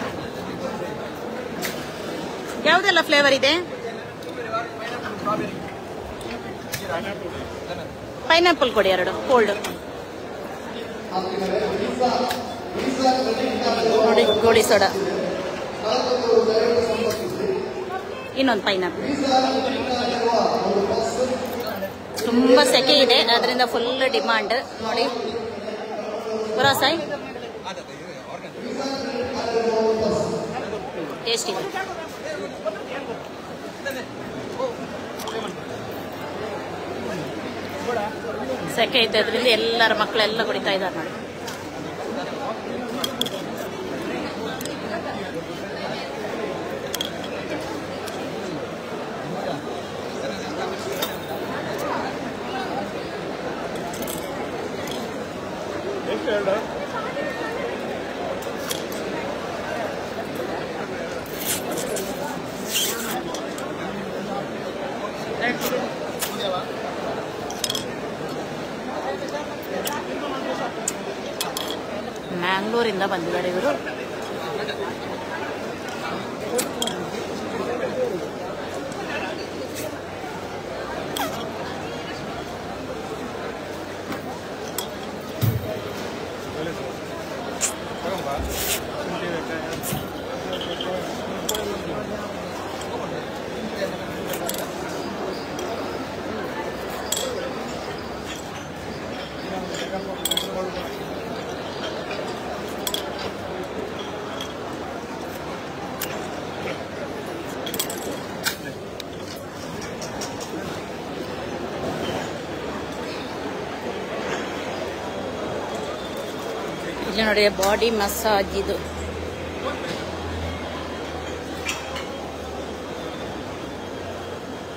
ಯಾವುದೆಲ್ಲ ಫ್ಲೇವರ್ ಇದೆ? ಪೈನಾಪಲ್ ಕೊಡಿ 2 ಕೋಲ್ಡ್. ನೋಡಿ ಗೋಳಿ ಸೋಡಾ, ಇನ್ನೊಂದು ಪೈನಾಪಲ್. ತುಂಬ ಸೆಕೆ ಇದೆ, ಅದರಿಂದ ಫುಲ್ ಡಿಮಾಂಡ್. ನೋಡಿ ಬರೋ ಸಾಯ್ ಟೇಸ್ಟ್ ಇದೆ. ಸೆಕೆ ಐತೆ, ಅದರಿಂದ ಎಲ್ಲರ ಮಕ್ಕಳೆಲ್ಲ ಕುಡಿತಾ ಇದ್ದಾರೆ ನೋಡಿ. ಮ್ಯಾಂಗ್ಳೂರಿಂದ ಬಂದಿದ್ದಾರೆ ಇವರು. ಇದು ನೋಡಿ ಬಾಡಿ ಮಸಾಜ್. ಇದು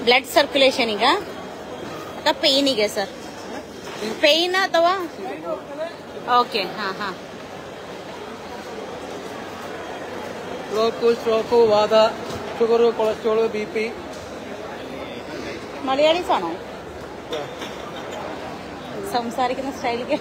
ಬ್ಲಡ್ ಸರ್ಕ್ಯುಲೇಷನ್ ಈಗ ಅಥವಾ ಪೇಯ್ನಿಗೆ ಸರ್? ಪೇಯ್ನ್ ಅಥವಾ ಓಕೆ. ಹಾಂ ಹಾಂ. ಸ್ಟ್ರೋಕು, ವಾದ, ಶುಗರು, ಕೊಲೆಸ್ಟ್ರಾಲ್, BP. മലയാളീസ് ആണോ? സംസാരിക്കുന്ന സ്റ്റൈലിക്ക്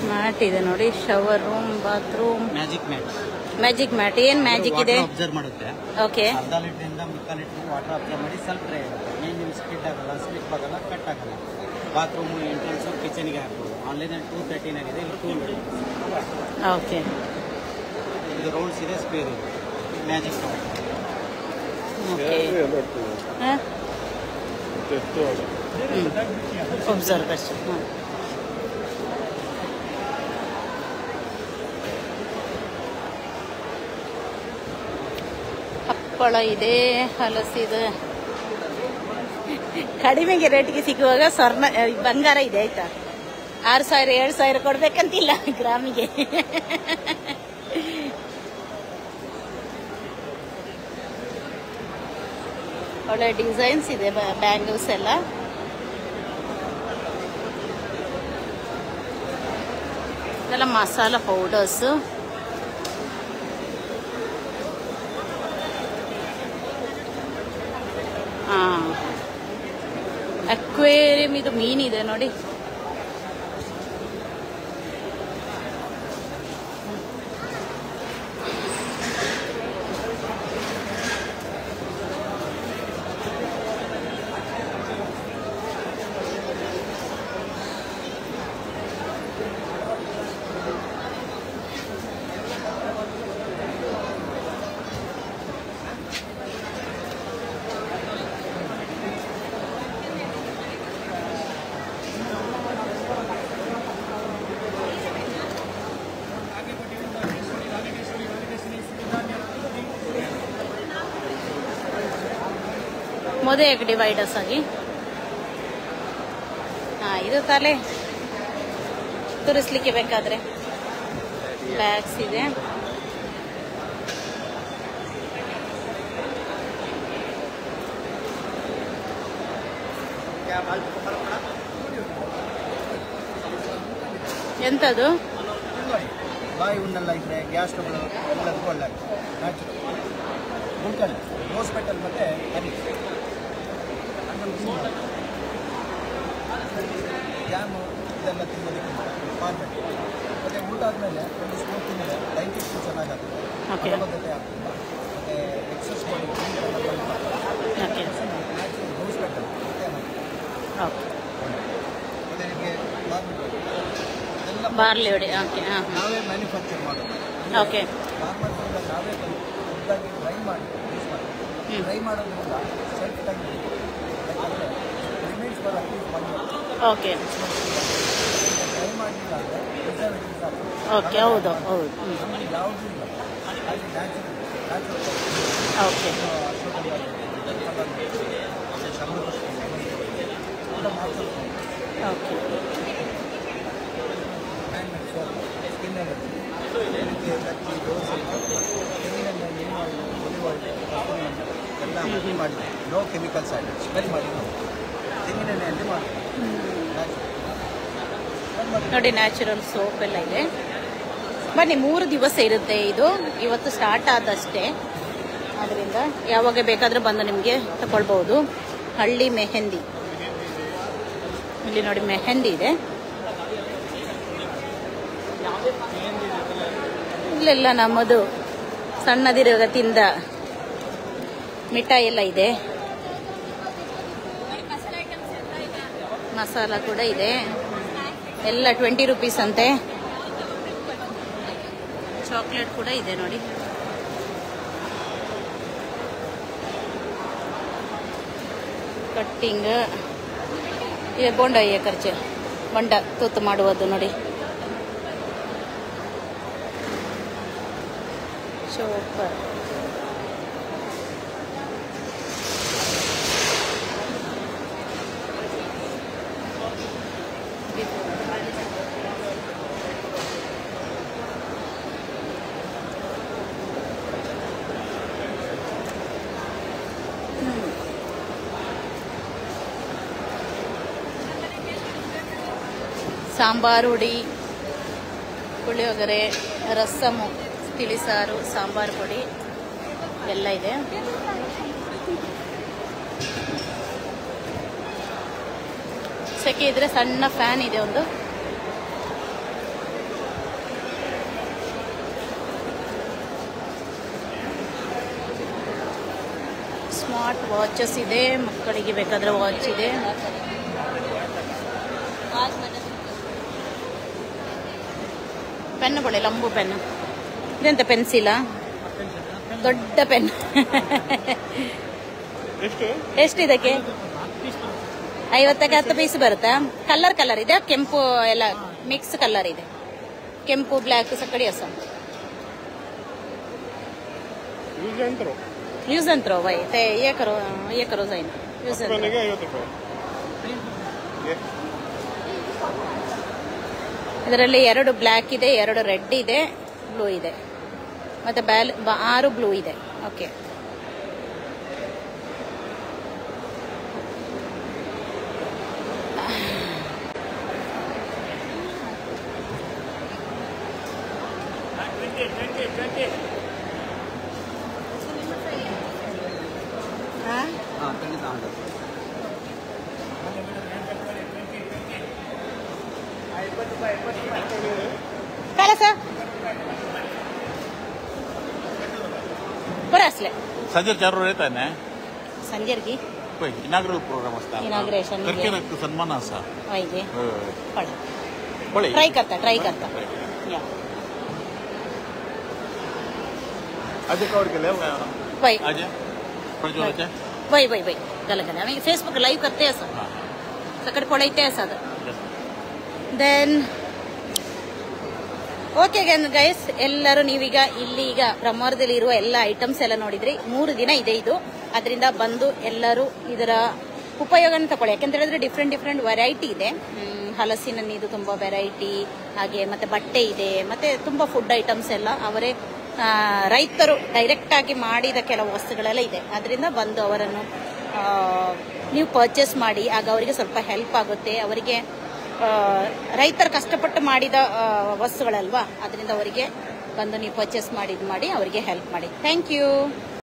ಮ್ಯಾಟ್ ಇದೆ ನೋಡಿ. Shower room, bathroom, magic mat. ಏನ್ ಮ್ಯಾಜಿಕ್ ಇದೆ? ಅಬ್ಸರ್ವ್ ಮಾಡುತ್ತೆ. ಓಕೆ. ಅರ್ಧ ಲೀಟರ್ ಇಂದ 3 ಲೀಟರ್ ವಾಟರ್ ಅಬ್ಸರ್ವ್ ಮಾಡಿ ಸ್ವಲ್ಪ ಡ್ರೈ ಆಗುತ್ತೆ. ಏನು ಸ್ಕಿಟ್ ಆಗಲ್ಲ, ಸ್ಲಿಪ್ ಆಗಲ್ಲ, ಕಟ್ ಆಗಲ್ಲ. ಬಾತ್ರೂಮ್ ಎಂಟ್ರೆನ್ಸ್ ಕಿಚನ್ಗೆ ಹಾಕ್ಬೋದು. ಆನ್ಲೈನ್ 213 ಆಗಿದೆ, ಇಲ್ಲಿ 200. ಓಕೆ. ಇದು ರೋಲ್ಸ್ ಇದೆ, ಸ್ಪೇರ್ ಇದೆ, ಮ್ಯಾಜಿಕ್. ಓಕೆ. ಒಬ್ಸರ್ವ್ ಅಷ್ಟೇ. ಹಾಂ. ಹಪ್ಪಳ ಇದೆ, ಹಲಸಿದೆ. ಕಡಿಮೆಗೆ ರೇಟ್ಗೆ ಸಿಗುವಾಗ ಸ್ವರ್ಣ ಬಂಗಾರ ಇದೆ ಆಯ್ತಾ. 6,000 7,000 ಕೊಡ್ಬೇಕಂತಿಲ್ಲ ಗ್ರಾಮಿಗೆ. ಒಳ್ಳೆ ಡಿಸೈನ್ಸ್ ಇದೆ, ಬ್ಯಾಂಗಲ್ಸ್ ಎಲ್ಲ. ಇದೆಲ್ಲ ಮಸಾಲ ಪೌಡರ್ಸ್. ಅಕ್ವೇರಿಯಂ ಇದು ಮೀನಿದೆ ನೋಡಿ. ಮೊದಲಿಗೆ ಡಿವೈಡರ್ಸ್ ಆಗಿ. ಇದು ತಲೆ ತುರಿಸ್ಲಿಕ್ಕೆ ಬೇಕಾದ್ರೆ ಬ್ಯಾಗ್ಸ್ ಇದೆ. ಎಂತದು ಬಾಯಿ ಹುಣ್ಣೆಲ್ಲ ಇದ್ರೆ ಗ್ಯಾಸ್ ಟ್ರಬಲ್ ಎಲ್ಲದಕ್ಕೂ ಒಳ್ಳೆ ನ್ಯಾಚುರಲ್ ಗುಲ್ಕನ್ ರೋಸ್ ಪೆಟಲ್ ಮತ್ತೆ ಹನಿ ಜಾಮು ಇದೆಲ್ಲ ತಿನ್ನೋದಕ್ಕೆ ಫಾರ್ಮೆಟ್ ಮತ್ತೆ ಊಟ ಆದಮೇಲೆ ಒಂದು ಸ್ಪೂನ್ ತಿಂದರೆ ಡೈಜೆಸ್ಟ್ ಚೆನ್ನಾಗಾಗ್ತದೆ, ಫಲವತ್ತತೆ ಆಗ್ತದೆ, ಮತ್ತೆ excess body natural rose petal ಮತ್ತೆ ನಿಮಗೆ ಬಾರ್ಲಿ ಹೊಡಿ. ನಾವೇ ಮ್ಯಾನುಫ್ಯಾಕ್ಚರ್ ಮಾಡೋದು. ಓಕೆ. ಫಾರ್ಮರ್ಸಿಂದ ನಾವೇ ಖುದ್ದಾಗಿ ಡ್ರೈ ಮಾಡಿ ಯೂಸ್ ಮಾಡ್ತೀವಿ. ಡ್ರೈ ಮಾಡೋದ್ರಿಂದ ಸೆಲ್ಫ್ ಟೈಮ್ ಯಾಕಂದರೆ remains for at least 1 year. Okay. Dry ಮಾಡಲಿಲ್ಲ ಅಂದರೆ ಪ್ರಿಸರ್ವೇಟಿವ್ಸ್ ಆಗ್ತದೆ. ಓಕೆ. ಹೌದು ಹೌದು. ನಮಗೆ ಯಾವುದೂ ಇಲ್ಲ, ಹಾಗೆ natural okay. Okay. Skin energy ಕಚ್ಚಿ ದೋಸೆ ತೆಂಗಿನೆಣ್ಣೆ ಒಲಿವ್ ಆಯಿಲ್ ಎಲ್ಲ ಹಾಕಿ ಮಾಡಿದ್ವಿ. ನೋ ಕೆಮಿಕಲ್ಸ್ ಆಯಿಲ್ ಸ್ಮೆಲ್ ಮಾಡಿ ತೆಂಗಿನೆಣ್ಣೆಯಲ್ಲಿ ಮಾಡ್ತೀವಿ. ನೋಡಿ ನ್ಯಾಚುರಲ್ ಸೋಪ್ ಎಲ್ಲ ಇದೆ. ಬನ್ನಿ, 3 ದಿವಸ ಇರುತ್ತೆ ಇದು. ಇವತ್ತು ಸ್ಟಾರ್ಟ್ ಆದಷ್ಟೇ, ಅದರಿಂದ ಯಾವಾಗ ಬೇಕಾದರೂ ಬಂದು ನಿಮಗೆ ತಗೊಳ್ಬಹುದು. ಹಳ್ಳಿ ಮೆಹಂದಿ, ಇಲ್ಲಿ ನೋಡಿ ಮೆಹಂದಿ ಇದೆ. ಇಲ್ಲೆಲ್ಲ ನಮ್ಮದು ಸಣ್ಣದಿರುವಾಗ ತಿಂದ ಮಿಠಾಯಿ ಎಲ್ಲ ಇದೆ. ಮಸಾಲ ಕೂಡ ಇದೆ. ಎಲ್ಲ 20 ರೂಪೀಸ್ ಅಂತೆ. ಚಾಕ್ಲೇಟ್ ಕೂಡ ಇದೆ ನೋಡಿ. ಕಟ್ಟಿಂಗ್ ಇದೆ. ಬೋಂಡ ಖರ್ಚು ಬೊಂಡ ತೂತು ಮಾಡುವುದು ನೋಡಿ. ಸೂಪರ್. ಸಾಂಬಾರು ಹುಡಿ, ಪುಳಿಯೋಗರೆ, ರಸಮು, ತಿಳಿಸಾರು, ಸಾಂಬಾರು ಪುಡಿ ಎಲ್ಲ ಇದೆ. ಸೆಕೆ ಇದ್ರೆ ಸಣ್ಣ ಫ್ಯಾನ್ ಇದೆ ಒಂದು. ಸ್ಮಾರ್ಟ್ ವಾಚಸ್ ಇದೆ, ಮಕ್ಕಳಿಗೆ ಬೇಕಾದ್ರೆ ವಾಚ್ ಇದೆ. ಪೆನ್ನುಗಳು, ಲಂಬು ಪೆನ್ನು. ಇದೆಂತ ಪೆನ್ಸಿಲ? ದೊಡ್ಡ ಪೆನ್. ಎಷ್ಟು ಇದಕ್ಕೆ? 50ಕ್ಕೆ 10 ಪೀಸ್ ಬರುತ್ತಾ? ಕಲರ್ ಇದೆ, ಕೆಂಪು ಎಲ್ಲ ಮಿಕ್ಸ್ ಕಲರ್ ಇದೆ. ಕೆಂಪು, ಬ್ಲ್ಯಾಕ್, ಸಕ್ಕಡಿ ಹಸ. ಯೂಸ್ ಅಂಡ್ ಥ್ರೋ ವೈ ये करो साइन यूज अंड थ्रो. ಇದರಲ್ಲಿ 2 ಬ್ಲ್ಯಾಕ್ ಇದೆ, 2 ರೆಡ್ ಇದೆ, ಬ್ಲೂ ಇದೆ, ಮತ್ತೆ 6 ಬ್ಲೂ ಇದೆ. ಓಕೆ. संजय 4 रहता है ना संजय की कोई इनाग्रल प्रोग्राम असता इनाग्रेशन करके रखतो सन्मान असा पाहिजे. पडे ट्राय करता या अजय कवर केले वही अजय प्रज्वलचे वही गलगल आम्ही फेसबुक लाईव्ह करते असं सकाळी पडायचे असं. देन ಓಕೆ ಗೈಸ್, ಎಲ್ಲರೂ ನೀವೀಗ ಇಲ್ಲಿ ಈಗ ಬ್ರಹ್ಮಾವರದಲ್ಲಿ ಇರುವ ಎಲ್ಲ ಐಟಮ್ಸ್ ಎಲ್ಲ ನೋಡಿದ್ರಿ. 3 ದಿನ ಇದೆ ಇದು, ಅದರಿಂದ ಬಂದು ಎಲ್ಲರೂ ಇದರ ಉಪಯೋಗನ ತಗೊಳ್ಳಿ. ಯಾಕಂತ ಹೇಳಿದ್ರೆ ಡಿಫ್ರೆಂಟ್ ವೆರೈಟಿ ಇದೆ. ಹಲಸಿನ ಇದು ತುಂಬಾ ವೆರೈಟಿ, ಹಾಗೆ ಮತ್ತೆ ಬಟ್ಟೆ ಇದೆ, ಮತ್ತೆ ತುಂಬಾ ಫುಡ್ ಐಟಮ್ಸ್ ಎಲ್ಲ ಅವರೇ ರೈತರು ಡೈರೆಕ್ಟ್ ಆಗಿ ಮಾಡಿದ ಕೆಲವು ವಸ್ತುಗಳೆಲ್ಲ ಇದೆ. ಅದರಿಂದ ಬಂದು ಅವರನ್ನು ನೀವು ಪರ್ಚೇಸ್ ಮಾಡಿ, ಆಗ ಅವರಿಗೆ ಸ್ವಲ್ಪ ಹೆಲ್ಪ್ ಆಗುತ್ತೆ. ಅವರಿಗೆ ರೈತರು ಕಷ್ಟಪಟ್ಟು ಮಾಡಿದ ವಸ್ತುಗಳಲ್ವಾ, ಅದರಿಂದ ಅವರಿಗೆ ಬಂದು ನೀವು ಪರ್ಚೇಸ್ ಮಾಡಿ ಅವರಿಗೆ ಹೆಲ್ಪ್ ಮಾಡಿ. Thank you.